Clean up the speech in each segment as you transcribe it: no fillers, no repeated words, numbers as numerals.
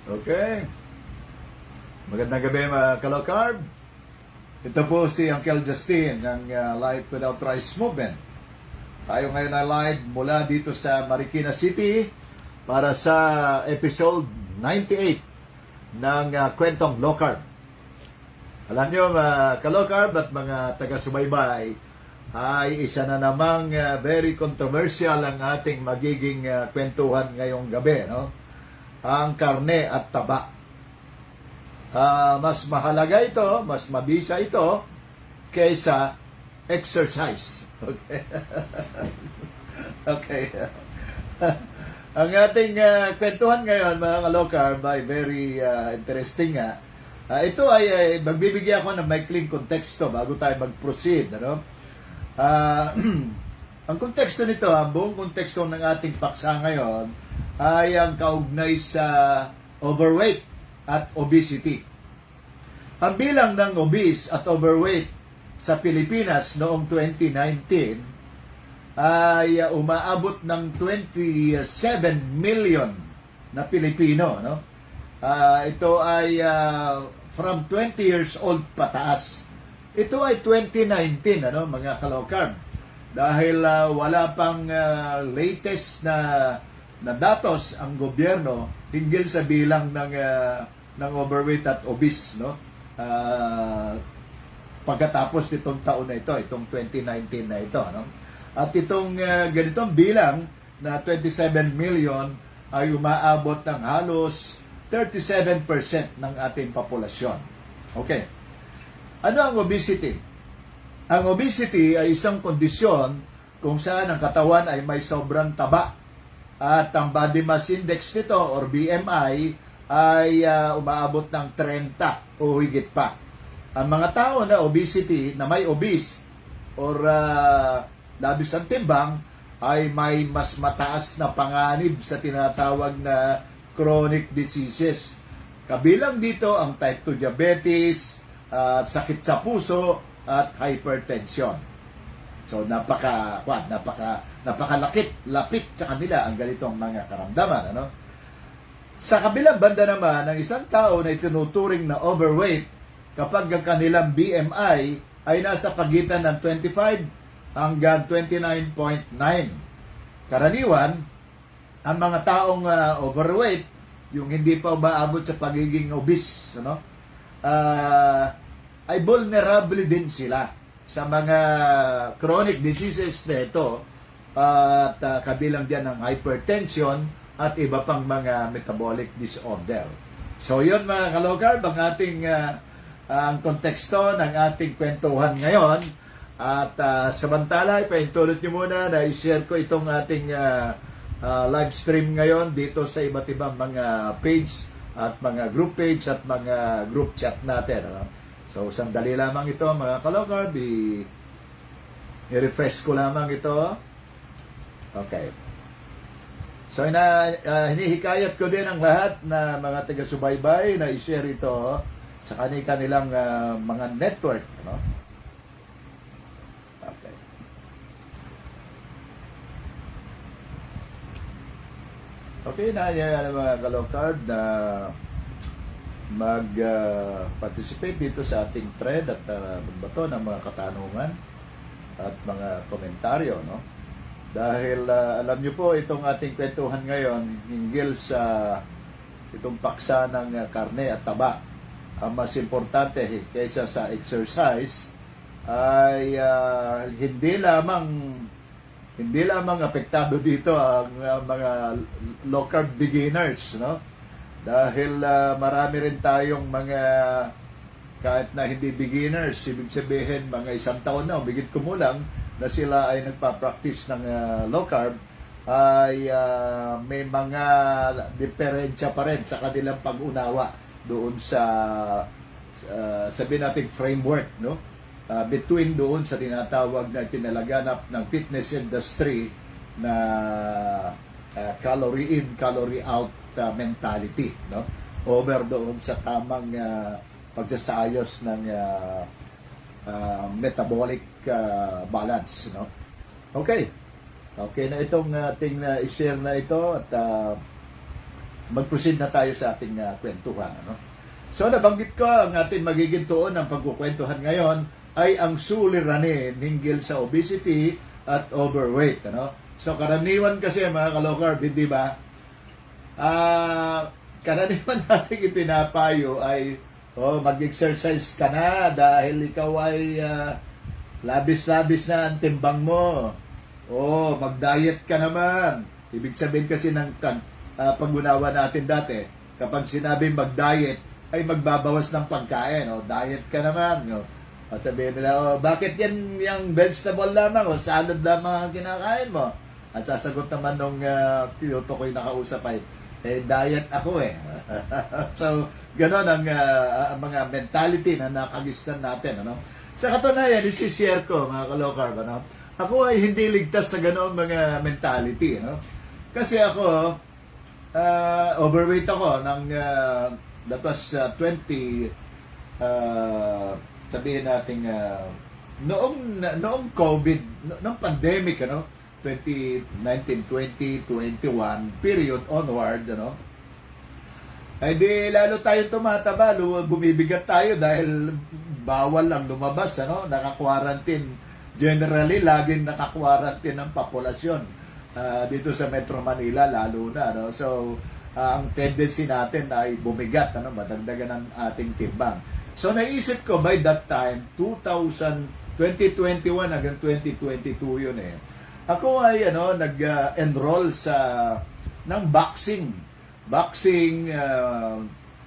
Okay. Magandang gabi mga kalokarb. Ito po si Uncle Justin ng Life Without Rice Movement. Tayo ngayon na live mula dito sa Marikina City para sa episode 98 ng Kwentong Low Carb. Alam nyo mga kalokarb at mga taga-subaybay, ay isa na namang very controversial ang ating magiging kwentuhan ngayong gabi, no? Ang karne at taba. Mas mahalaga ito, mas mabisa ito kaysa exercise. Okay. Okay. Ang ating kwentuhan ngayon mga ka-low-carb ay very interesting nga. Ito ay magbibigay ako ng maikling konteksto bago tayo mag-proceed, ano? Ang konteksto nito, ang buong konteksto ng ating paksa ngayon ay ang kaugnay sa overweight at obesity. Ang bilang ng obese at overweight sa Pilipinas noong 2019 ay umaabot ng 27 million na Pilipino, no? Ito ay from 20 years old pataas. Ito ay 2019, ano, mga ka-low-carb. Dahil wala pang latest na datos ang gobyerno hinggil sa bilang ng overweight at obese, no? Pagkatapos nitong taon na ito, itong 2019 na ito, no? At itong ganitong bilang na 27 million ay umaabot ng halos 37% ng ating populasyon. Okay. Ano ang obesity? Ang obesity ay isang kondisyon kung saan ang katawan ay may sobrang taba at ang body mass index nito or BMI ay umaabot ng 30 o higit pa. Ang mga tao na obesity, na may obese or labis ang timbang, ay may mas mataas na panganib sa tinatawag na chronic diseases. Kabilang dito ang type 2 diabetes, sakit sa puso at hypertension. So napakalapit sa kanila ang ganitong mga karamdaman, ano? Sa kabilang banda naman, ang isang tao na itinuturing na overweight kapag ang kanilang BMI ay nasa pagitan ng 25 hanggang 29.9. Karaniwan, ang mga taong overweight, yung hindi pa umaabot sa pagiging obese, ano? Ay vulnerable din sila sa mga chronic diseases na ito at kabilang dyan ng hypertension at iba pang mga metabolic disorder. So yun mga ka-low-carb, ang ating ang konteksto ng ating kwentuhan ngayon. At samantala, ipaintulot nyo muna na i-share ko itong ating live stream ngayon dito sa iba't ibang mga page at mga group page at mga group chat natin, ano? So, sandali lamang ito mga ka-low-carb. I-refresh ko lamang ito. Okay. So, hinihikayat ko din ang lahat na mga taga-subaybay na i-share ito sa kanilang mga network. No? Okay. Okay na yan mga ka-low-carb na mag-participate dito sa ating thread at magbato ng mga katanungan at mga komentaryo, no? Dahil alam nyo po, itong ating kwentuhan ngayon hinggil sa itong paksa ng karne at taba. Ang mas importante kaysa sa exercise ay hindi lamang apektado dito ang mga low carb beginners, no? Dahil marami rin tayong mga kahit na hindi beginners, ibig sabihin mga isang taon na o bigit kumulang na sila ay nagpa-practice ng low carb, ay may mga diferensya pa rin sa kanilang pag-unawa doon sa sabihin natin framework, no? Between doon sa tinatawag na pinalaganap ng fitness industry na calorie in, calorie out mentality, no? Over doon sa tamang pagsasaayos ng metabolic balance, no? Okay. Okay na itong ating i-share na ito at mag-proceed na tayo sa ating kwentuhan. Ano? So nabanggit ko, ang ating magiging tuon ng pagkukwentuhan ngayon ay ang suliranin hinggil sa obesity at overweight. Ano? So karaniwan kasi mga ka-low-carb, hindi ba? Karaniwan natin ipinapayo ay mag-exercise ka na dahil ikaw ay labis-labis na ang timbang mo. Mag-diet ka naman. Ibig sabihin kasi ng pag-unawa natin dati, kapag sinabing mag-diet, ay magbabawas ng pagkain. Diet ka naman. At sabihin nila, bakit yan yung vegetable lamang o salad lamang ang kinakain mo? At sasagot naman nung tinutukoy na kausap ay, diet ako eh. So, gano'n ang mga mentality na nakagistan natin. Ano? Sa katunayan, isi-share ko, mga ka-low-carb, ano? Ako ay hindi ligtas sa gano'ng mga mentality. Ano? Kasi ako, overweight ako ng that was 20, sabihin natin, noong COVID, noong pandemic, ano? 2019, 20, 21, period onward, ano? Ay di lalo tayo tumataba, bumibigat tayo dahil bawal ang lumabas, ano? Naka-quarantine. Generally, laging naka-quarantine ang populasyon dito sa Metro Manila, lalo na, no? So, ang tendency natin ay bumigat, ano? Madagdagan ang ating timbang. So, naisip ko by that time, 2021 hanggang 2022 yun eh. Ako ay nag-enroll ng boxing,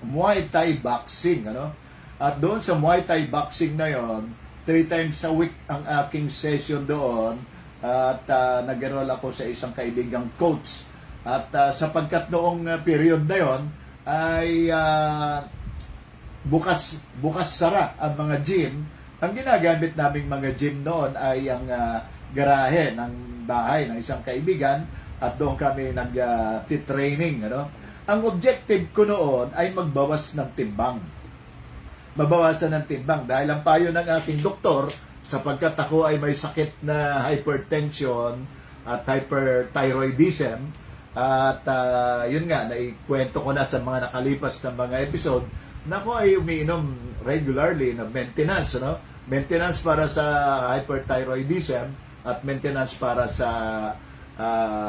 Muay Thai boxing, ano? At doon sa Muay Thai boxing na yon, 3 times a week ang aking session doon at nag-enroll ako sa isang kaibigang coach. At sapagkat noong period na yon ay bukas sara ang mga gym. Ang ginagamit naming mga gym noon ay ang garahe ng bahay ng isang kaibigan at doon kami nag-training. Ano? Ang objective ko noon ay magbawas ng timbang. Mabawasan ng timbang dahil ang payo ng aking doktor, sapagkat ako ay may sakit na hypertension at hyperthyroidism at yun nga, naikwento ko na sa mga nakalipas na mga episode na ako ay umiinom regularly na maintenance, ano? Maintenance para sa hyperthyroidism at maintenance para sa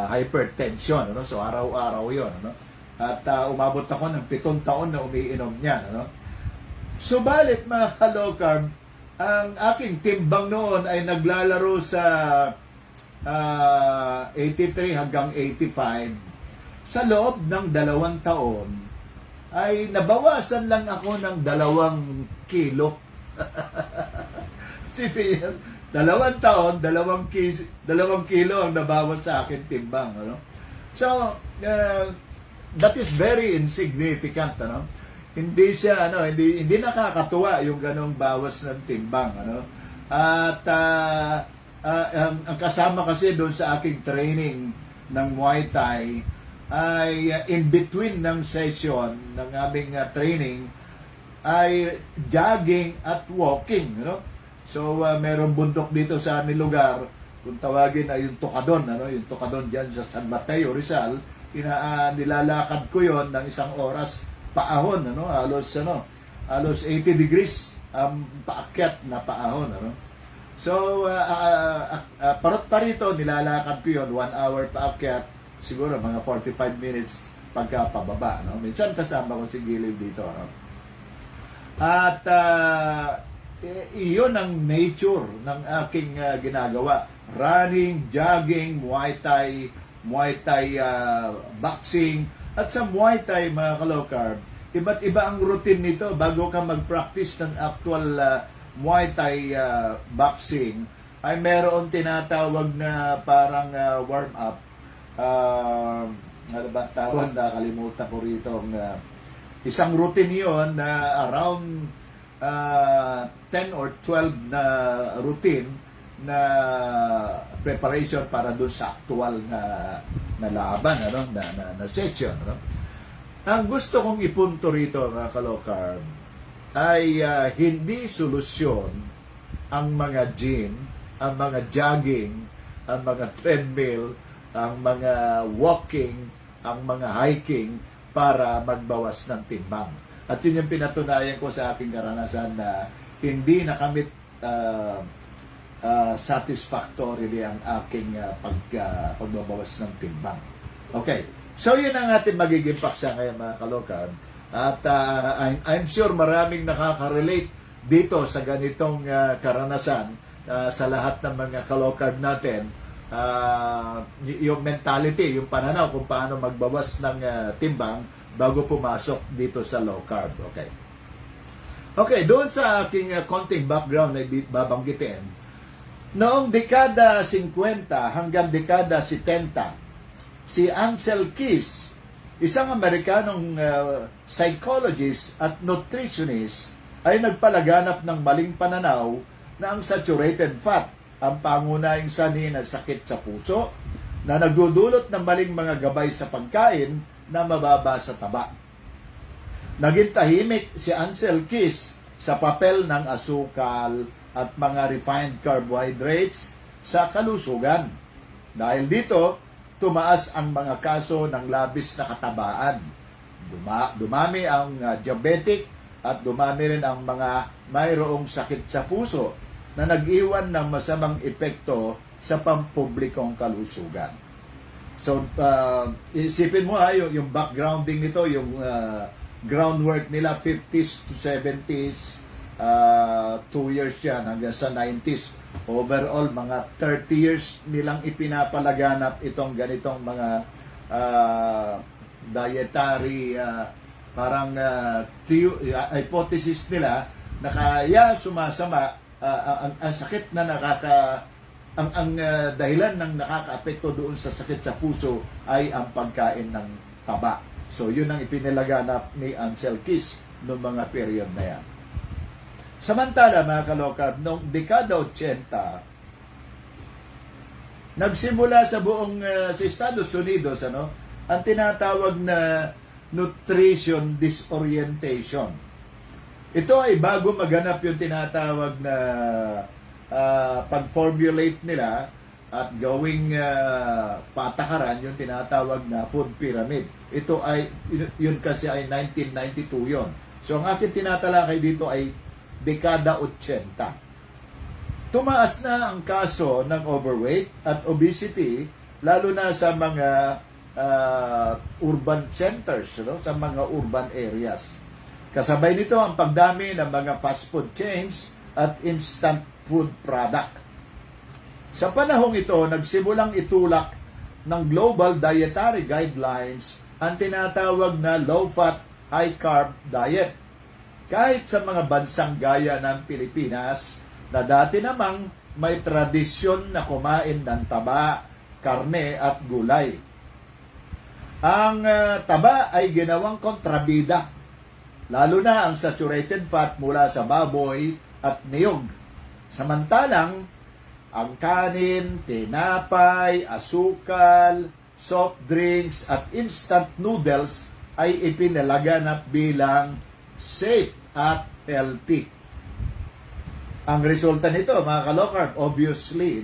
hypertension, ano? So araw-araw 'yon, ano? At umabot ako ng 7 taon na umiinom niyan, ano? Subalit mga ka-low-carb, ang aking timbang noon ay naglalaro sa 83 hanggang 85. Sa loob ng 2 taon ay nabawasan lang ako ng 2 kilo. Sipin, 2 taon, 2 kilo ang nabawas sa akin timbang, ano? So, that is very insignificant, ano? Hindi siya, hindi nakakatuwa yung ganong bawas ng timbang, ano? At ang kasama kasi doon sa aking training ng Muay Thai ay in between ng session ng aming training ay jogging at walking, ano? So merong bundok dito sa aming lugar, kung tawagin ay yung Tocadon, ano? Yung Tocadon diyan sa San Mateo, Rizal. Nilalakad ko yon ng 1 oras paahon, ano? Halos 80 degrees paakyat na paahon, ano? So parot pa rito, nilalakad ko yon 1 hour paakyat, siguro mga 45 minutes pagka pababa, no? Minsan kasama ko si Gilid dito, no? At iyon ang nature ng aking ginagawa. Running, jogging, Muay Thai boxing. At sa Muay Thai, mga ka-low-carb, iba't iba ang routine nito bago ka mag-practice ng actual Muay Thai boxing. Ay meron tinatawag na parang warm-up. Ano ba tawag? Nakalimutan ko rito. Isang routine yon na around 10 or 12 na routine na preparation para doon sa actual na laban, ano? na session, ano? Ang gusto kong ipunto rito, mga ka-low-carb, ay hindi solusyon ang mga gym, ang mga jogging, ang mga treadmill, ang mga walking, ang mga hiking para magbawas ng timbang. At yun yung pinatunayan ko sa aking karanasan na hindi nakamit satisfactorily ang aking pagbabawas ng timbang. Okay. So, yun ang ating magiging paksa ngayon, mga kalokad. At I'm sure maraming nakaka-relate dito sa ganitong karanasan sa lahat ng mga kalokad natin. Yung mentality, yung pananaw kung paano magbawas ng timbang bago pumasok dito sa low carb. Okay. Okay, doon sa aking konting background na babanggitin, noong dekada 50 hanggang dekada 70, si Ansel Keys, isang Amerikanong psychologist at nutritionist, ay nagpalaganap ng maling pananaw na ang saturated fat ang pangunahing sanhi ng sakit sa puso na nagdudulot ng maling mga gabay sa pagkain na mababa sa taba. Naging tahimik si Ansel Keys sa papel ng asukal at mga refined carbohydrates sa kalusugan. Dahil dito, tumaas ang mga kaso ng labis na katabaan. Dumami ang diabetic at dumami rin ang mga mayroong sakit sa puso na nag-iwan ng masamang epekto sa pampublikong kalusugan. So, isipin mo yung backgrounding nito, yung groundwork nila, 50s to 70s, 2 years yan, hanggang sa 90s. Overall, mga 30 years nilang ipinapalaganap itong ganitong mga dietary, parang hypothesis nila na kaya sumasama ang sakit na ang dahilan ng nakakaapekto doon sa sakit sa puso ay ang pagkain ng taba. So, yun ang ipinalaganap ni Ansel Keys noong mga period na yan. Samantala, mga kalokab, noong dekada 80, nagsimula sa buong sa Estados Unidos ang tinatawag na nutrition disorientation. Ito ay bago maganap yung tinatawag na pag-formulate nila at gawing patakaran yung tinatawag na food pyramid. Ito ay, yun kasi ay 1992 yon. So, ang akin tinatalakay dito ay dekada 80. Tumaas na ang kaso ng overweight at obesity, lalo na sa mga urban centers, sa mga urban areas. Kasabay nito ang pagdami ng mga fast food chains at instant food product. Sa panahong ito, nagsimulang itulak ng Global Dietary Guidelines ang tinatawag na low-fat, high-carb diet. Kahit sa mga bansang gaya ng Pilipinas, na dati namang may tradisyon na kumain ng taba, karne at gulay. Ang taba ay ginawang kontrabida, lalo na ang saturated fat mula sa baboy at niyog. Samantalang, ang kanin, tinapay, asukal, soft drinks at instant noodles ay ipinalaganap bilang safe at healthy. Ang resulta nito, mga kalokard, obviously,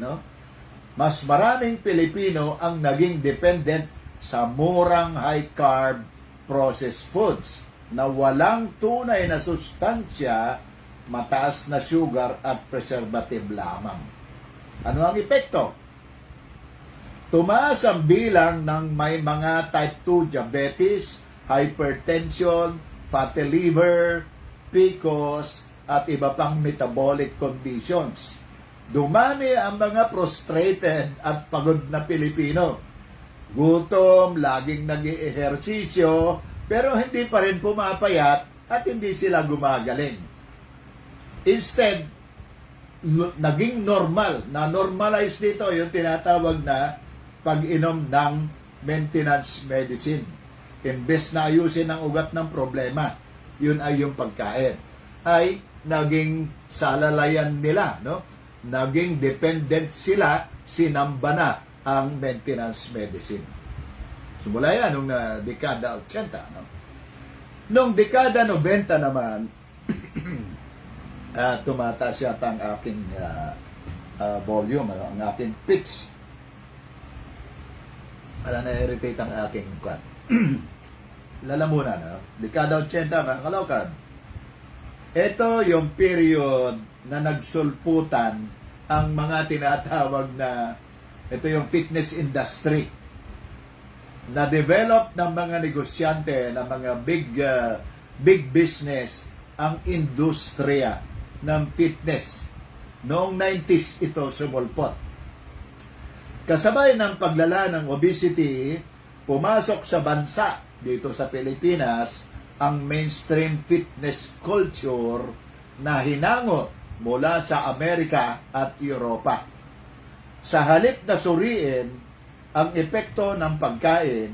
mas maraming Pilipino ang naging dependent sa murang high-carb processed foods na walang tunay na sustansya, mataas na sugar at preservative lamang. Ano ang epekto? Tumaas ang bilang ng may mga type 2 diabetes, hypertension, fatty liver, PCOS, at iba pang metabolic conditions. Dumami ang mga frustrated at pagod na Pilipino. Gutom, laging nag-ehersisyo, pero hindi pa rin pumapayat at hindi sila gumagaling. Instead, naging normal, na-normalize dito yung tinatawag na pag-inom ng maintenance medicine. Imbes na ayusin ang ugat ng problema, yun ay yung pagkain. Ay naging salalayan nila, Naging dependent sila, sinamba na ang maintenance medicine. Sumula yan nung dekada 80, Noong dekada 90 naman, tumataas yata ang aking volume, ang aking pitch. Na-irritate ang aking lalamunan, dekada 80 mga kalokad. Ito yung period na nagsulputan ang mga tinatawag na, ito yung fitness industry, na develop ng mga negosyante, ng mga big business, ang industriya ng fitness. Noong 90s ito sumulpot. Kasabay ng paglala ng obesity, pumasok sa bansa dito sa Pilipinas ang mainstream fitness culture na hinango mula sa Amerika at Europa. Sa halip na suriin ang epekto ng pagkain,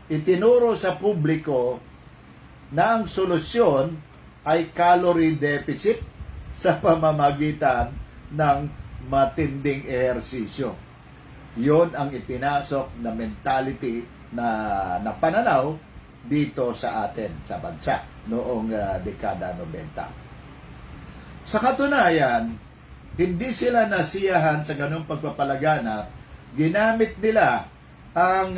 itinuro sa publiko na ang solusyon ay calorie deficit sa pamamagitan ng matinding ehersisyo. Yon ang ipinasok na mentality na pananaw dito sa atin, sa bansa, noong dekada 90. Sa katunayan, hindi sila nasiyahan sa ganung pagpapalaganap. Ginamit nila ang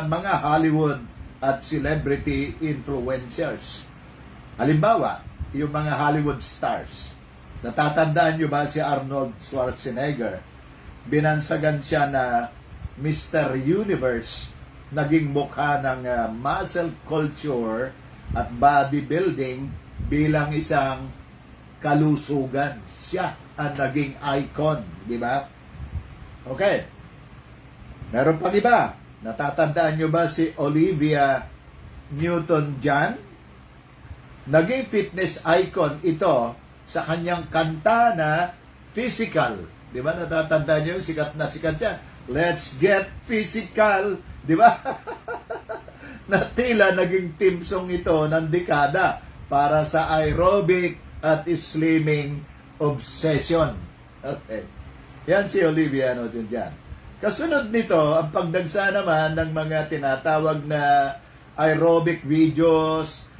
mga Hollywood at celebrity influencers. Halimbawa, yung mga Hollywood stars. Natatandaan nyo ba si Arnold Schwarzenegger? Binansagan siya na Mr. Universe, naging mukha ng muscle culture at bodybuilding bilang isang kalusugan. Siya ang naging icon, di ba? Okay. Meron pang iba. Natatandaan nyo ba si Olivia Newton-John? Naging fitness icon ito sa kanyang kanta na Physical. Di ba? Natatandaan nyo yung sikat na sikat yan. Let's get physical. Di ba? Na tila naging team song ito ng dekada para sa aerobic at slimming obsession. Okay. Yan si Olivia Newton-John. Kasunod nito, ang pagdagsa naman ng mga tinatawag na aerobic videos,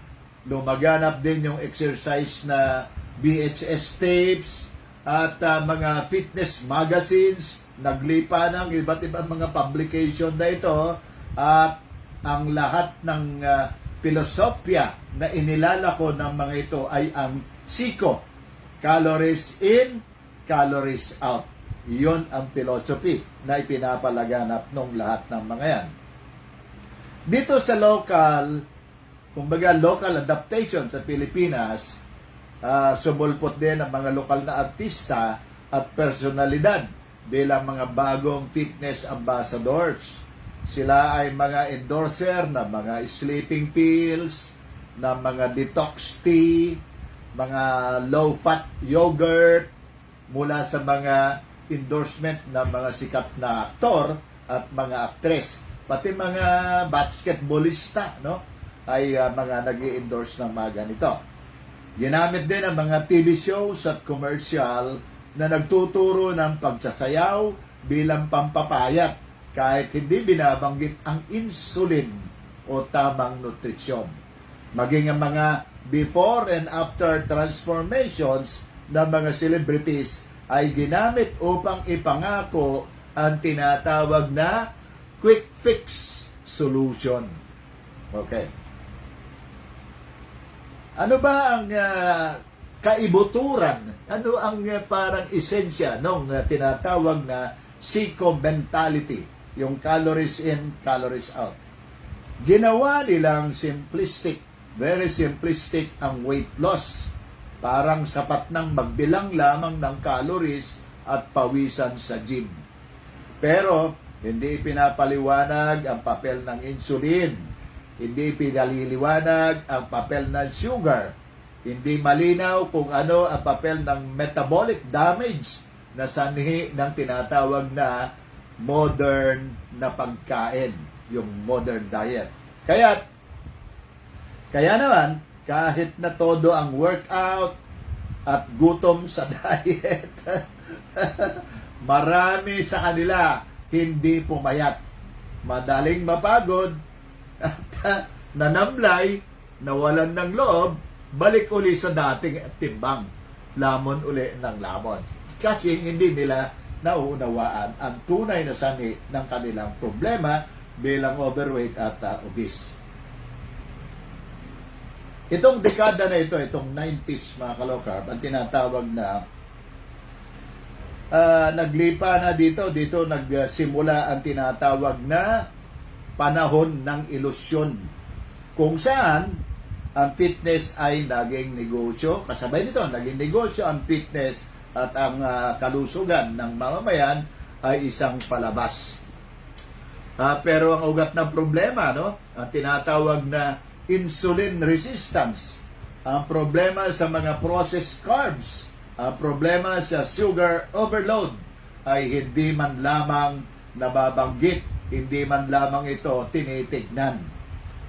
lumaganap din yung exercise na VHS tapes, at mga fitness magazines, naglipa ng iba't ibang mga publication na ito, at ang lahat ng filosofya na inilalako ng mga ito ay ang SICO, calories in, calories out. Iyon ang philosophy na ipinapalaganap ng lahat ng mga yan. Dito sa local adaptation sa Pilipinas, sumulpot din ang mga lokal na artista at personalidad bilang mga bagong fitness ambassadors. Sila ay mga endorser ng mga sleeping pills, ng mga detox tea, mga low-fat yogurt, mula sa mga endorsement ng mga sikat na aktor at mga aktres. Pati mga basketballista, no, ay mga nag-i-endorse ng mga ganito. Ginamit din ang mga TV shows at commercial na nagtuturo ng pagsasayaw bilang pampapayat kahit hindi binabanggit ang insulin o tamang nutrisyon. Maging ang mga before and after transformations ng mga celebrities ay ginamit upang ipangako ang tinatawag na quick fix solution. Okay. Ano ba ang kaibuturan? Ano ang parang esensya ng tinatawag na SICO mentality, yung calories in, calories out? Ginawa nilang simplistic, very simplistic ang weight loss. Parang sapat nang magbilang lamang ng calories at pawisan sa gym. Pero hindi pinapaliwanag ang papel ng insulin. Hindi pinaliliwanag ang papel ng sugar. Hindi malinaw kung ano ang papel ng metabolic damage na sanhi ng tinatawag na modern na pagkain, yung modern diet. Kaya naman, kahit na todo ang workout at gutom sa diet, marami sa kanila hindi pumayat. Madaling mapagod at nanamlay, nawalan ng loob, balik uli sa dating timbang. Lamon uli ng lamon. Kasi hindi nila nauunawaan ang tunay na sanhi ng kanilang problema bilang overweight at obese. Itong dekada na ito, itong 90s mga ka-low-carb, ang tinatawag na naglipa na dito nagsimula ang tinatawag na panahon ng ilusyon, kung saan ang fitness ay naging negosyo. Kasabay nito, naging negosyo ang fitness at ang kalusugan ng mamamayan ay isang palabas. Pero ang ugat ng problema, no, ang tinatawag na insulin resistance, ang problema sa mga processed carbs, ang problema sa sugar overload ay hindi man lamang nababanggit, hindi man lamang ito tinitignan.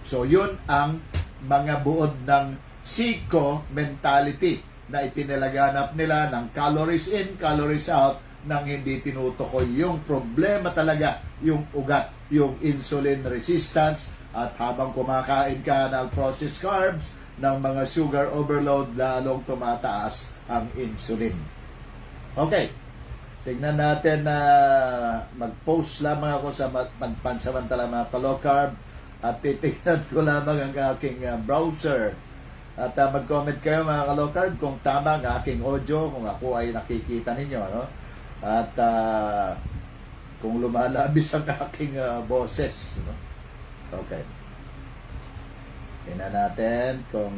So yun ang mga buod ng siko mentality na ipinalaganap nila ng calories in, calories out, nang hindi tinutukoy yung problema talaga, yung ugat, yung insulin resistance. At habang kumakain ka ng processed carbs, ng mga sugar overload, lalong tumataas ang insulin. Okay, tignan natin na mag-post lamang ako sa pansamantala mga ka-low carb at titignan ko lamang ang aking browser. At mag-comment kayo mga ka-low carb kung tama ang aking audio, kung ako ay nakikita ninyo, no? At kung lumalabis ang aking boses, no? Okay. Tingnan natin kung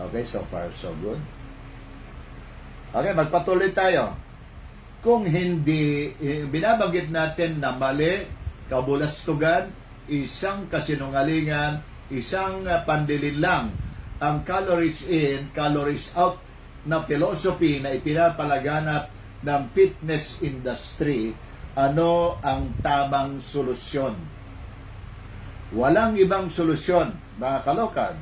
okay, so far so good. Okay, magpatuloy tayo. Kung hindi binabanggit natin na mali, kabulastugan, isang kasinungalingan, isang pandilin lang ang calories in, calories out na philosophy na ipinapalaganap ng fitness industry, ano ang tamang solusyon? Walang ibang solusyon, mga ka-low carb.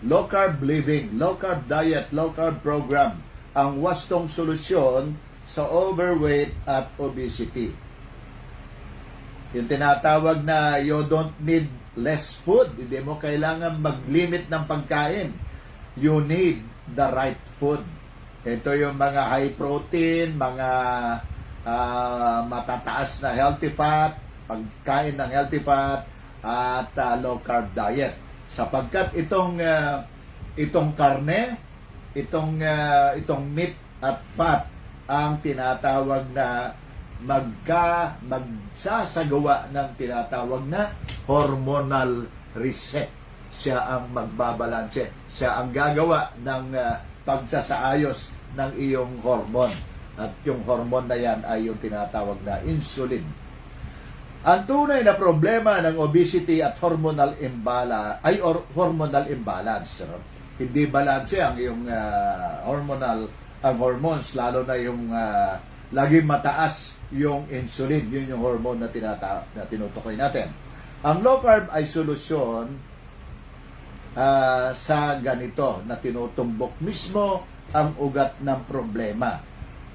Low carb living, low carb diet, low carb program ang wastong solusyon sa overweight at obesity. Yung tinatawag na you don't need less food. Hindi mo kailangan mag-limit ng pagkain. You need the right food. Ito yung mga high protein, mga matataas na healthy fat, pagkain ng healthy fat, at low carb diet. Sapagkat itong karne, itong meat at fat ang tinatawag na magsasagawa ng tinatawag na hormonal reset. Siya ang magbabalanse. Siya ang gagawa ng pagsasaayos ng iyong hormone. At yung hormone na yan ay yung tinatawag na insulin. Ang tunay na problema ng obesity at hormonal imbalance. Hindi balanse ang iyong hormones, lalo na yung laging mataas yung insulin. Yun yung hormone na tinutukoy natin. Ang low carb ay solusyon sa ganito na tinutumbok mismo ang ugat ng problema.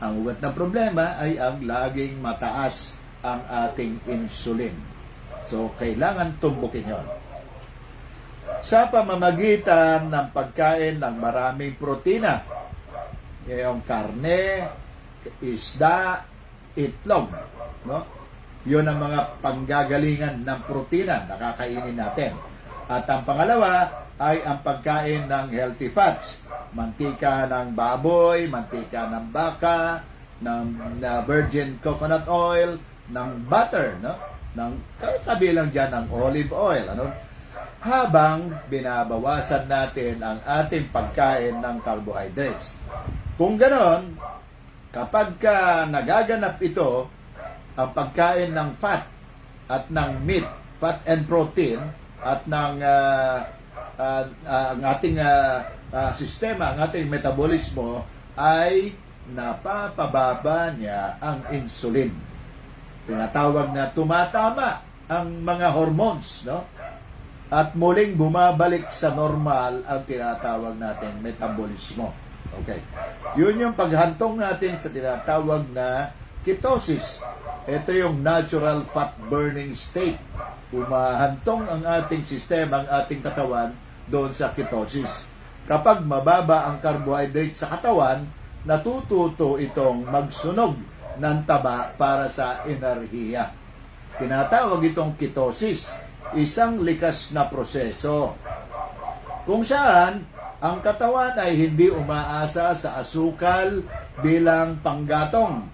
Ang ugat ng problema ay ang laging mataas ang ating insulin. So, kailangan tumbukin yon. Sa pamamagitan ng pagkain ng maraming protina, yung karne, isda, itlog, no? Yun ang mga panggagalingan ng protina na kakainin natin. At ang pangalawa ay ang pagkain ng healthy fats. Mantika ng baboy, mantika ng baka, ng virgin coconut oil, ng butter, no? Ng kabilang dyan ng olive oil, ano? Habang binabawasan natin ang ating pagkain ng carbohydrates. Kung ganon, kapag nagaganap ito, ang pagkain ng fat at ng meat, fat and protein, at ng ang ating sistema, ang ating metabolismo, ay napapababa niya ang insulin. Tinatawag na tumatama ang mga hormones, no? At muling bumabalik sa normal ang tinatawag natin metabolismo. Okay. Yun yung paghantong natin sa tinatawag na ketosis. Ito yung natural fat burning state. Umahantong ang ating sistema, ang ating katawan doon sa ketosis. Kapag mababa ang carbohydrate sa katawan, natututo itong magsunog ng taba para sa enerhiya. Tinatawag itong ketosis, isang likas na proseso. Kung saan, ang katawan ay hindi umaasa sa asukal bilang panggatong,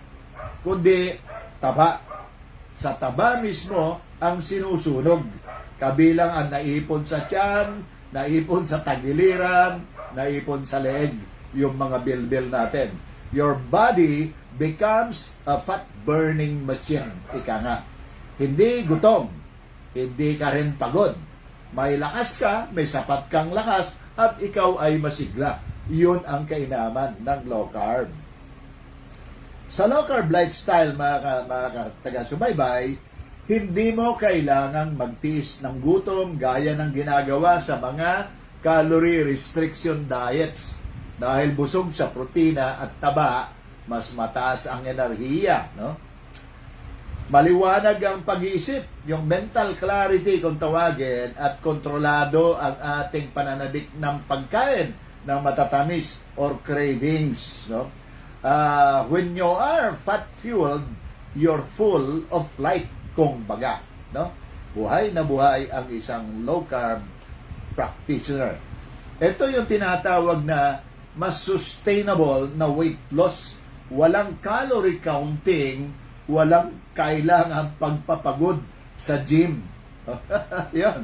kundi taba. Sa taba mismo ang sinusunog. Kabilang ang naipon sa tiyan, naipon sa tagiliran, naipon sa leeg, yung mga bilbil natin. Your body becomes a fat-burning machine. Ika nga. Hindi gutom, hindi ka rin pagod. May lakas ka, may sapat kang lakas, at ikaw ay masigla. Yun ang kainaman ng low carb. Sa low carb lifestyle, mga taga-subaybay, hindi mo kailangang magtiis ng gutom gaya ng ginagawa sa mga calorie restriction diets. Dahil busog sa protina at taba, mas mataas ang enerhiya, no? Maliwanag ang pag-iisip, yung mental clarity kung tawagin, at kontrolado ang ating pananabik ng pagkain ng matatamis or cravings, no? When you are fat-fueled, you're full of light, kung baga, no? Buhay na buhay ang isang low-carb practitioner. Ito yung tinatawag na mas sustainable na weight loss. Walang calorie counting, walang kailangan pagpapagod sa gym. Yan.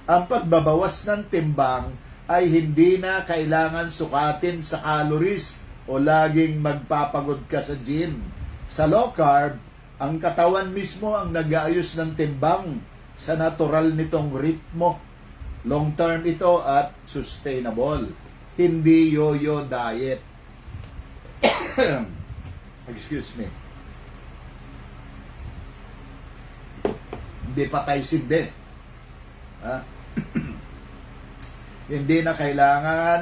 Ang pagbabawas ng timbang ay hindi na kailangan sukatin sa calories o laging magpapagod ka sa gym. Sa low carb, ang katawan mismo ang nag-aayos ng timbang sa natural nitong ritmo. Long term ito at sustainable. Hindi yo-yo diet. Excuse me. Hindi patay sindi. Hindi na kailangan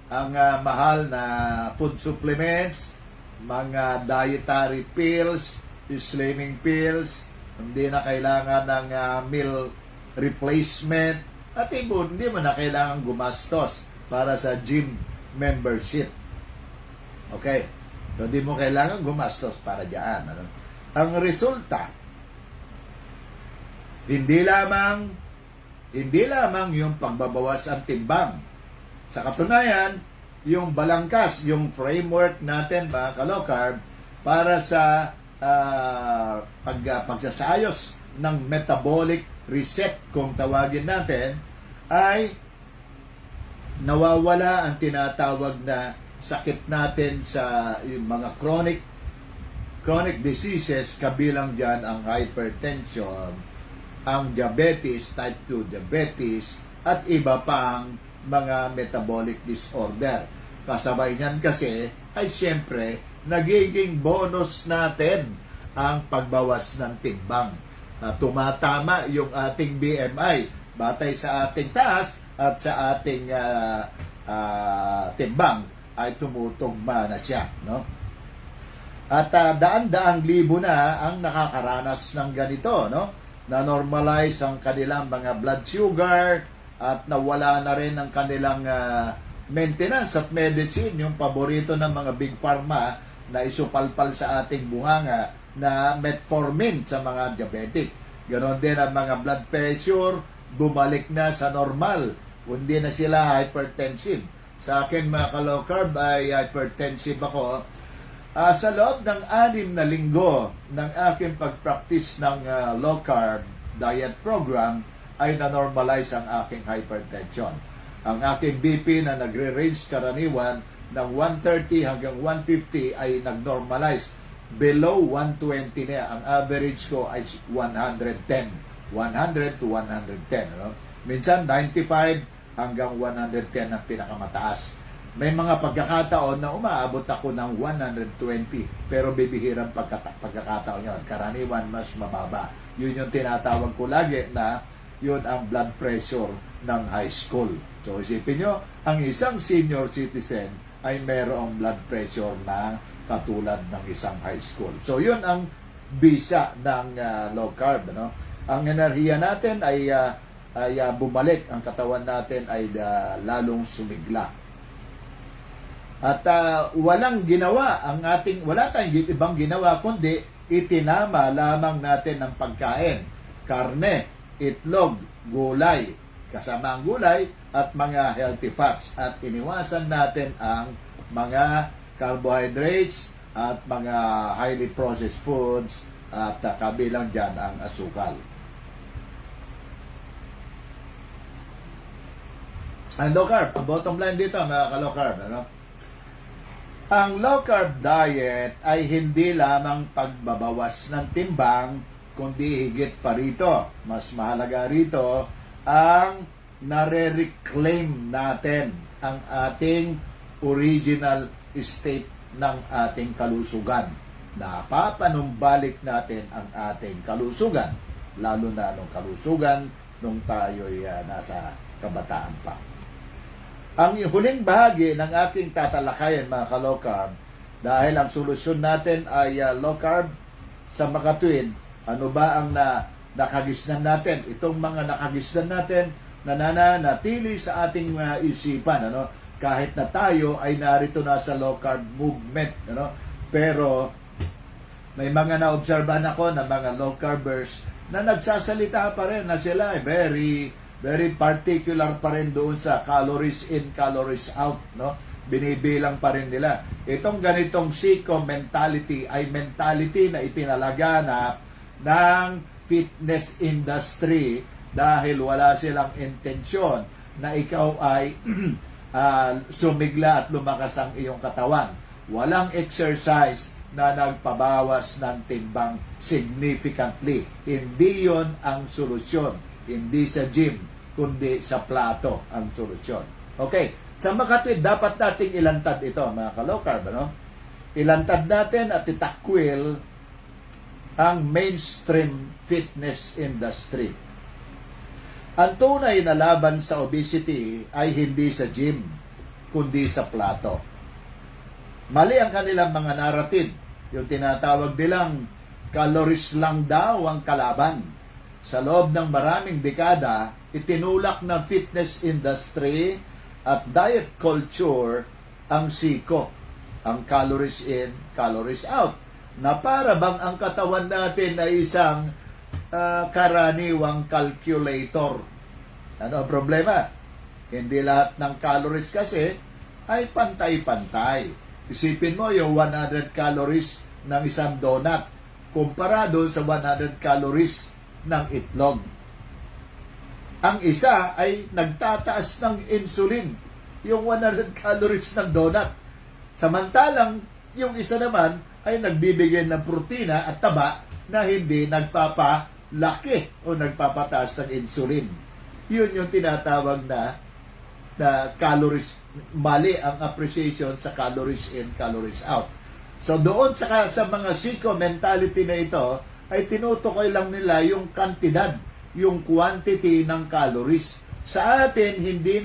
ang mahal na food supplements, mga dietary pills, slimming pills. Hindi na kailangan ng meal replacement. At hindi mo na kailangan gumastos para sa gym membership. Okay? So, hindi mo kailangan gumastos para diyan. Ano? Ang resulta, hindi lamang yung pagbabawas ang timbang. Sa katunayan, yung balangkas, yung framework natin, mga ka-low carb, para sa pagsasayos ng metabolic reset, kung tawagin natin, ay nawawala ang tinatawag na sakit natin sa yung mga chronic diseases, kabilang dyan ang hypertension, ang diabetes, type 2 diabetes, at iba pang mga metabolic disorder. Kasabay niyan kasi ay siyempre nagiging bonus natin ang pagbawas ng timbang. Tumatama yung ating BMI batay sa ating taas at sa ating timbang ay tumutugma na siya, no? At daan-daang libo na ang nakakaranas ng ganito, no? Na-normalize ang kanilang mga blood sugar at nawala na rin ang kanilang maintenance at medicine, yung paborito ng mga big pharma na isupalpal sa ating bunganga na metformin sa mga diabetic. Ganon din ang mga blood pressure, bumalik na sa normal. Hindi na sila hypertensive. Sa akin, mga ka-low carb, ay hypertensive ako. Sa loob ng 6 na linggo ng aking pag-practice ng low carb diet program, ay na-normalize ang aking hypertension. Ang aking BP na nagre-range karaniwan ng 130 hanggang 150 ay nag-normalize. Below 120 na. Ang average ko ay 110. 100 to 110. No? Minsan 95 hanggang 110 ang pinakamataas. May mga pagkakataon na umaabot ako ng 120, pero bibihirang pagkakataon yun. Karaniwan mas mababa. Yun yung tinatawag ko lagi na yun ang blood pressure ng high school. So isipin nyo, ang isang senior citizen ay mayroong blood pressure na katulad ng isang high school. So yun ang bisa ng low carb. No? Ang enerhiya natin ay bumalik. Ang katawan natin ay lalong sumigla. At wala tayong ibang ginawa kundi itinama lamang natin ang pagkain. Karne, itlog, gulay, kasama ang gulay at mga healthy fats. At iniwasan natin ang mga carbohydrates at mga highly processed foods at kabilang dyan ang asukal. Ang low carb, ang bottom line dito mga ka-low carb, ano? Ang low carb diet ay hindi lamang pagbabawas ng timbang, kundi higit pa rito. Mas mahalaga rito ang nare-reclaim natin ang ating original state ng ating kalusugan. Napapanumbalik natin ang ating kalusugan, lalo na nung kalusugan nung tayo'y nasa kabataan pa. Ang huling bahagi ng aking tatalakayan mga ka-low carb, dahil ang solusyon natin ay low carb sa makatuwid, ano ba ang nakagisnan natin? Itong mga nakagisnan natin nananatili sa ating isipan, ano? Kahit na tayo ay narito na sa low carb movement, ano? Pero may mga naobserbahan ako na mga low carbers na nagsasalita pa rin na sila ay very particular pa rin doon sa calories in, calories out, no? Binibilang pa rin nila. Itong ganitong siko mentality ay mentality na ipinalaganap ng fitness industry dahil wala silang intensyon na ikaw ay sumigla at lumakas ang iyong katawan. Walang exercise na nagpabawas ng timbang significantly. Hindi yon ang solusyon. Hindi sa gym, kundi sa plato ang solusyon. Okay, sa makatwid, dapat nating ilantad ito, mga ka-low carb, ano? Ilantad natin at itakwil ang mainstream fitness industry. Ang tunay na laban sa obesity ay hindi sa gym, kundi sa plato. Mali ang kanilang mga narrative, yung tinatawag nilang calories lang daw ang kalaban. Sa loob ng maraming dekada, itinulak ng fitness industry at diet culture ang siko, ang calories in, calories out, na para bang ang katawan natin ay isang karaniwang calculator. Ano ang problema? Hindi lahat ng calories kasi ay pantay-pantay. Isipin mo yung 100 calories ng isang donut kumpara doon sa 100 calories ng itlog. Ang isa ay nagtataas ng insulin, yung 100 calories ng donut. Samantalang yung isa naman ay nagbibigay ng protina at taba na hindi nagpapalaki o nagpapataas ng insulin. Yun yung tinatawag na calories. Mali ang appreciation sa calories in, calories out. So doon sa mga siko mentality na ito, ay tinutukoy lang nila yung kantidad, yung quantity ng calories. Sa atin, hindi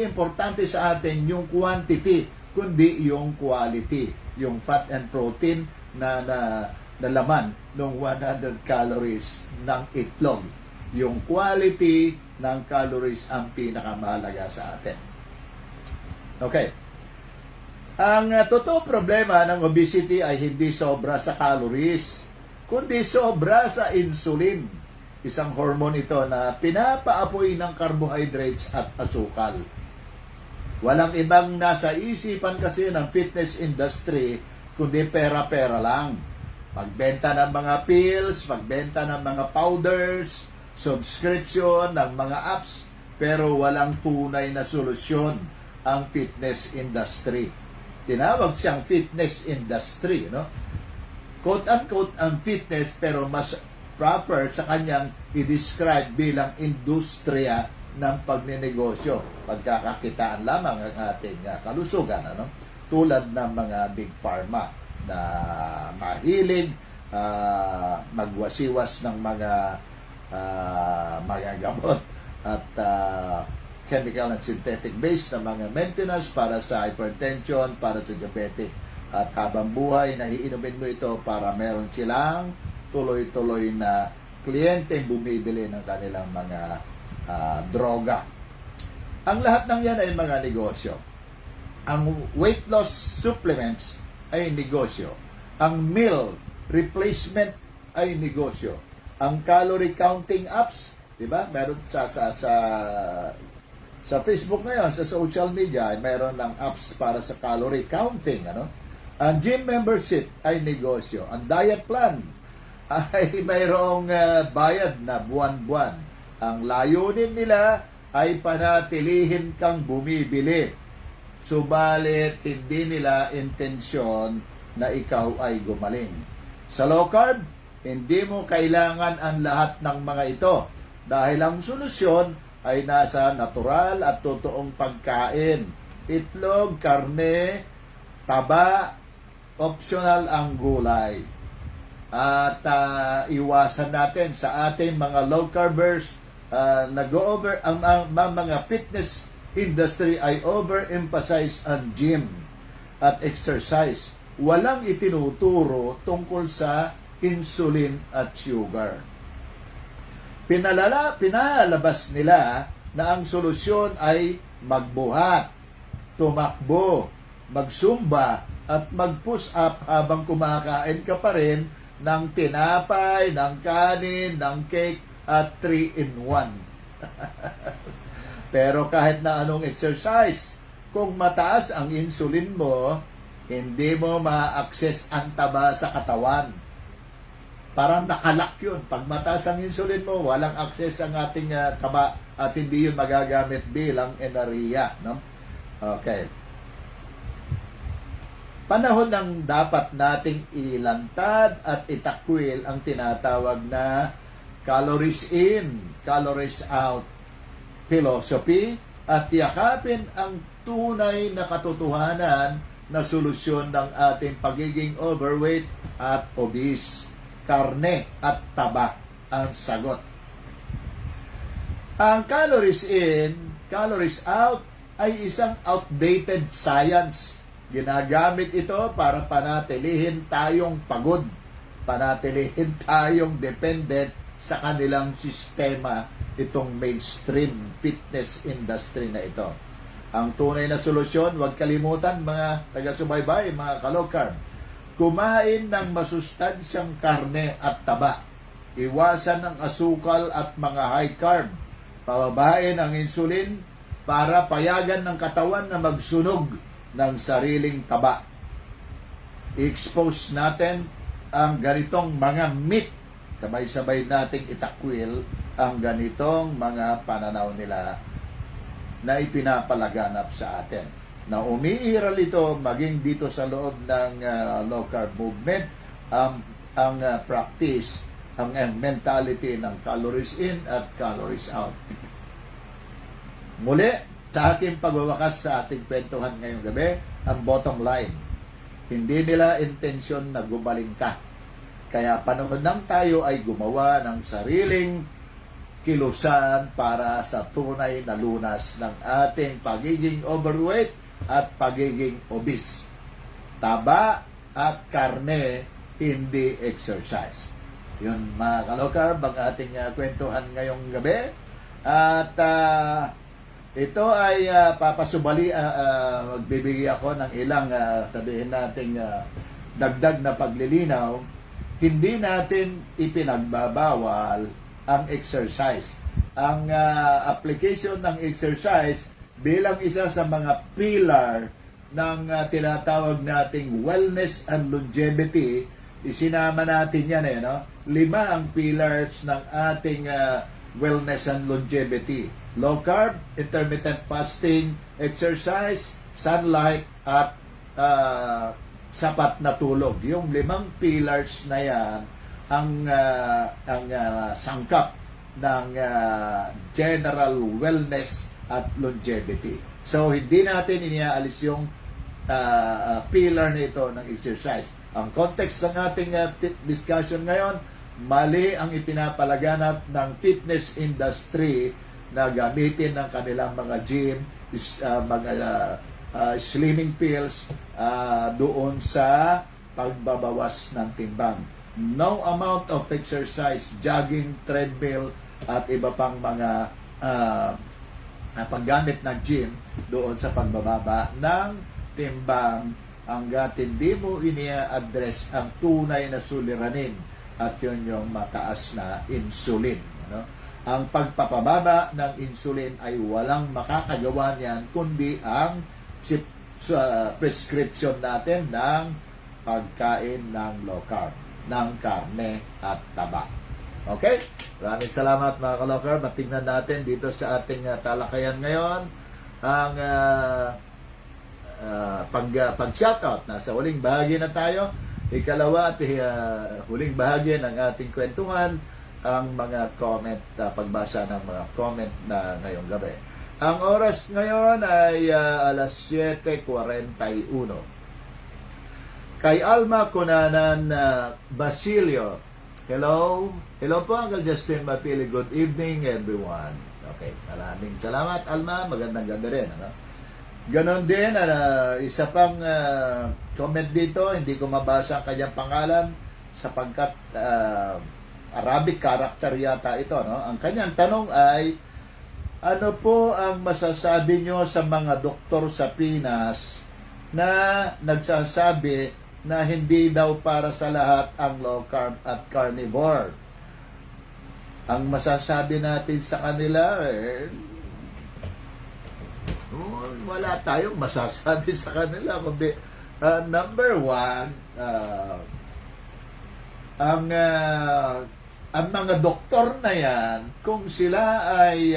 importante sa atin yung quantity, kundi yung quality, yung fat and protein na laman ng 100 calories ng itlog. Yung quality ng calories ang pinakamahalaga sa atin. Okay. Ang totoong problema ng obesity ay hindi sobra sa calories, kundi sobra sa insulin. Isang hormone ito na pinapaapoy ng carbohydrates at asukal. Walang ibang nasa isipan kasi ng fitness industry, kundi pera-pera lang. Magbenta ng mga pills, magbenta ng mga powders, subscription ng mga apps, pero walang tunay na solusyon ang fitness industry. Tinawag siyang fitness industry, no? Quote-unquote ang fitness, pero mas proper sa kanyang i-describe bilang industriya ng pagninegosyo. Pagkakakitaan lamang ang ating kalusugan, ano? Tulad ng mga big pharma na mahilig magwasiwas ng mga gamot at chemical and synthetic base na mga maintenance para sa hypertension, para sa diabetic. At habang buhay, nahiinumin mo ito para meron silang tuloy-tuloy na kliyente bumibili ng kanilang mga droga. Ang lahat ng yan ay mga negosyo. Ang weight loss supplements ay negosyo. Ang meal replacement ay negosyo. Ang calorie counting apps Di ba? Meron sa Facebook ngayon, sa social media, ay meron ng apps para sa calorie counting. Ano? Ang gym membership ay negosyo. Ang diet plan ay mayroong bayad na buwan-buwan. Ang layunin nila ay panatilihin kang bumibili. Subalit, hindi nila intensyon na ikaw ay gumaling. Sa low carb, hindi mo kailangan ang lahat ng mga ito dahil ang solusyon ay nasa natural at totoong pagkain. Itlog, karne, taba, optional ang gulay. At iwasan natin sa ating mga low carbers, nag-over ang mga fitness industry ay overemphasize ang gym at exercise. Walang itinuturo tungkol sa insulin at sugar. Pinalabas nila na ang solusyon ay magbuhat, tumakbo, magsumba, at mag-push up habang kumakain ka pa rin ng tinapay, ng kanin, ng cake, at 3-in-1. Pero kahit na anong exercise, kung mataas ang insulin mo, hindi mo ma-access ang taba sa katawan. Parang nakalak yun. Pag mataas ang insulin mo, walang access ang ating taba at hindi yun magagamit bilang enerhiya. No? Okay. Panahon ng dapat nating ilantad at itakwil ang tinatawag na calories in, calories out philosophy at yakapin ang tunay na katotohanan na solusyon ng ating pagiging overweight at obese. Karne at tabak ang sagot. Ang calories in, calories out ay isang outdated science. Ginagamit ito para panatilihin tayong pagod, panatilihin tayong dependent sa kanilang sistema, itong mainstream fitness industry na ito. Ang tunay na solusyon, huwag kalimutan mga taga-subaybay, mga ka-low carb, kumain ng masustansyang karne at taba. Iwasan ang asukal at mga high carb. Pababain ang insulin para payagan ng katawan na magsunog ng sariling taba. I-expose natin ang ganitong mga myth. Sabay-sabay nating itakwil ang ganitong mga pananaw nila na ipinapalaganap sa atin. Na umiiral ito maging dito sa loob ng low carb movement, ang practice, ang mentality ng calories in at calories out. Muli, sa aking pagwawakas sa ating kwentuhan ngayong gabi, ang bottom line, hindi nila intensyon na gumaling ka. Kaya panahon nang tayo ay gumawa ng sariling kilusan para sa tunay na lunas ng ating pagiging overweight at pagiging obese. Taba at karne, hindi exercise. Yun mga ka-low carb, ang ating kwentuhan ngayong gabi. At ito ay magbibigay ako ng ilang sabihin nating dagdag na paglilinaw. Hindi natin ipinagbabawal ang exercise. Ang application ng exercise bilang isa sa mga pillar ng tinatawag nating wellness and longevity, isinama natin yan no? 5 ang pillars ng ating wellness and longevity. Low carb, intermittent fasting, exercise, sunlight, at sapat na tulog. Yung 5 pillars na yan ang sangkap ng general wellness at longevity. So, hindi natin iniaalis yung pillar nito ng exercise. Ang context ng ating discussion ngayon, mali ang ipinapalaganap ng fitness industry na gamitin ng kanilang mga gym, mga slimming pills doon sa pagbabawas ng timbang. No amount of exercise, jogging, treadmill, at iba pang mga paggamit ng gym doon sa pagbababa ng timbang hanggat hindi mo inia-address ang tunay na suliranin at yun yung mataas na insulin. Ano? Ang pagpapababa ng insulin ay walang makakagawa niyan kundi ang prescription natin ng pagkain ng low carb, ng karne at taba. Okay? Maraming salamat mga ka-low carb. Tingnan natin dito sa ating talakayan ngayon ang pag-shoutout. Nasa huling bahagi na tayo. Ikalawa at huling bahagi ng ating kwentuhan, ang mga comment, pagbasa ng mga comment na ngayong gabi. Ang oras ngayon ay alas 7:41. Kay Alma Cunanan Basilio. Hello. Hello po, Uncle Justin Mapili. Good evening, everyone. Okay, maraming salamat, Alma. Magandang gabi rin. Ano? Ganon din, isa pang comment dito, hindi ko mabasa ang kanyang pangalan sapagkat Arabic character yata ito. No? Ang kanyang tanong ay, ano po ang masasabi nyo sa mga doktor sa Pinas na nagsasabi na hindi daw para sa lahat ang low carb at carnivore? Ang masasabi natin sa kanila, wala tayong masasabi sa kanila, kundi number one, ang mga doktor na yan, kung sila ay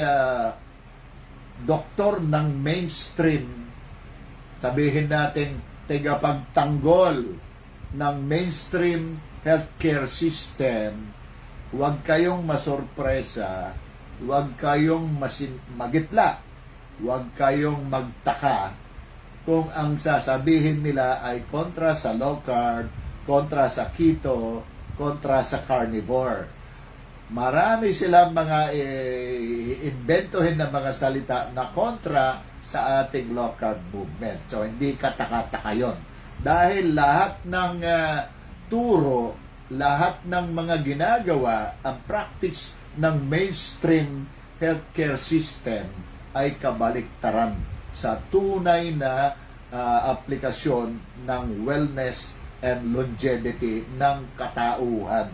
doktor ng mainstream, sabihin natin tagapagtanggol ng mainstream healthcare system, huwag kayong masorpresa, huwag kayong magitla, huwag kayong magtaka kung ang sasabihin nila ay kontra sa low carb, kontra sa keto, kontra sa carnivore. Marami silang mga inventohin na mga salita na kontra sa ating low carb movement. So, hindi kataka-taka yun. Dahil lahat ng turo, lahat ng mga ginagawa, ang practice ng mainstream healthcare system ay kabaliktaran sa tunay na aplikasyon ng wellness and longevity ng katauhan.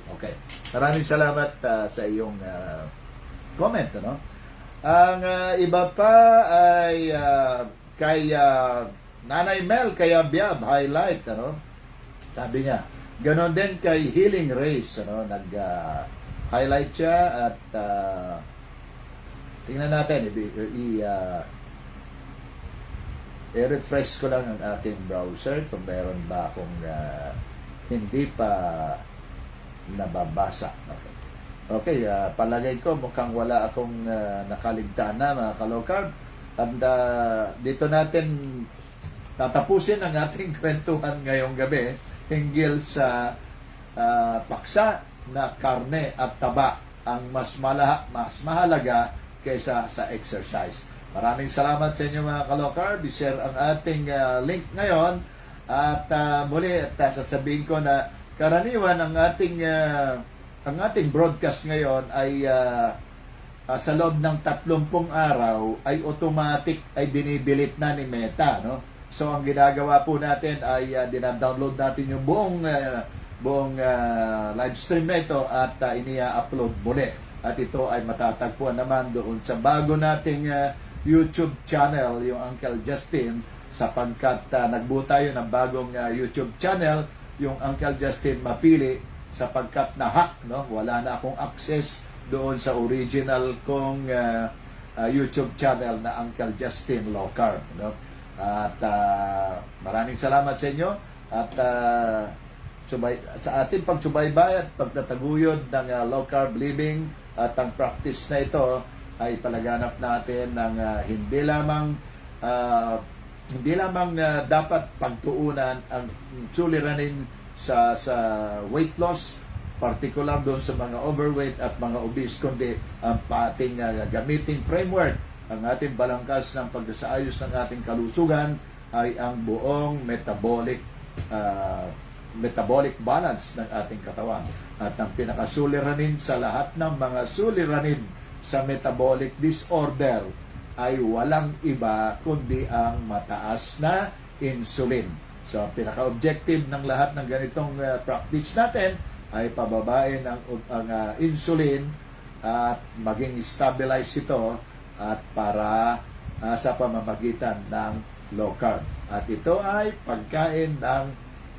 Okay. Maraming salamat sa iyong comment. Ano? Ang iba pa ay kay Nanay Mel, kay Abiab, highlight. Ano? Sabi niya, ganon din kay Healing Race. Ano? Nag-highlight siya at tingnan natin, i-refresh ko lang ang aking browser kung meron ba akong hindi pa nababasa. Okay, palagay ko mukhang wala akong nakaligtaan na mga ka-low carb. And dito natin tatapusin ang ating kwentuhan ngayong gabi hinggil sa paksa na karne at taba ang mas mahalaga kaysa sa exercise. Maraming salamat sa inyo mga ka-low carb. I-share ang ating link ngayon at muli at sasabihin ko na karaniwan ang ating broadcast ngayon ay sa loob ng 30 araw ay automatic ay dinidelete na ni Meta, no? So ang ginagawa po natin ay dina-download natin yung buong live stream na ito at inia-upload muli. At ito ay matatagpuan naman doon sa bago nating YouTube channel, yung Uncle Justin, sapagkat nagbuo tayo ng bagong YouTube channel, yung Uncle Justin Mapili, sapagkat na-hack, no? Wala na akong access doon sa original kong YouTube channel na Uncle Justin Low Carb, no? At maraming salamat sa inyo at sa ating pagsubaybay at pagtataguyod ng low carb living at ang practice na ito ay palaganap natin ng hindi lamang dapat pagtuunan ang suliranin sa weight loss, particular doon sa mga overweight at mga obese, kundi ang ating gamiting framework, ang ating balangkas ng pagsaayos ng ating kalusugan ay ang buong metabolic balance ng ating katawan. At ang pinakasuliranin sa lahat ng mga suliranin sa metabolic disorder ay walang iba kundi ang mataas na insulin. So, ang pinaka-objective ng lahat ng ganitong practice natin ay pababain ang insulin at maging stabilize ito at para sa pamamagitan ng low carb. At ito ay pagkain ng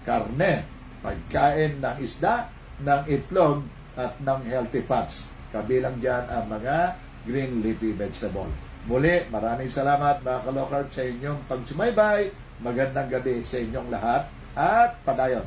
karne, pagkain ng isda, ng itlog at ng healthy fats. Kabilang dyan ang mga green leafy vegetable. Muli, maraming salamat mga ka-low carb sa inyong pagsumaybay. Magandang gabi sa inyong lahat at padayon.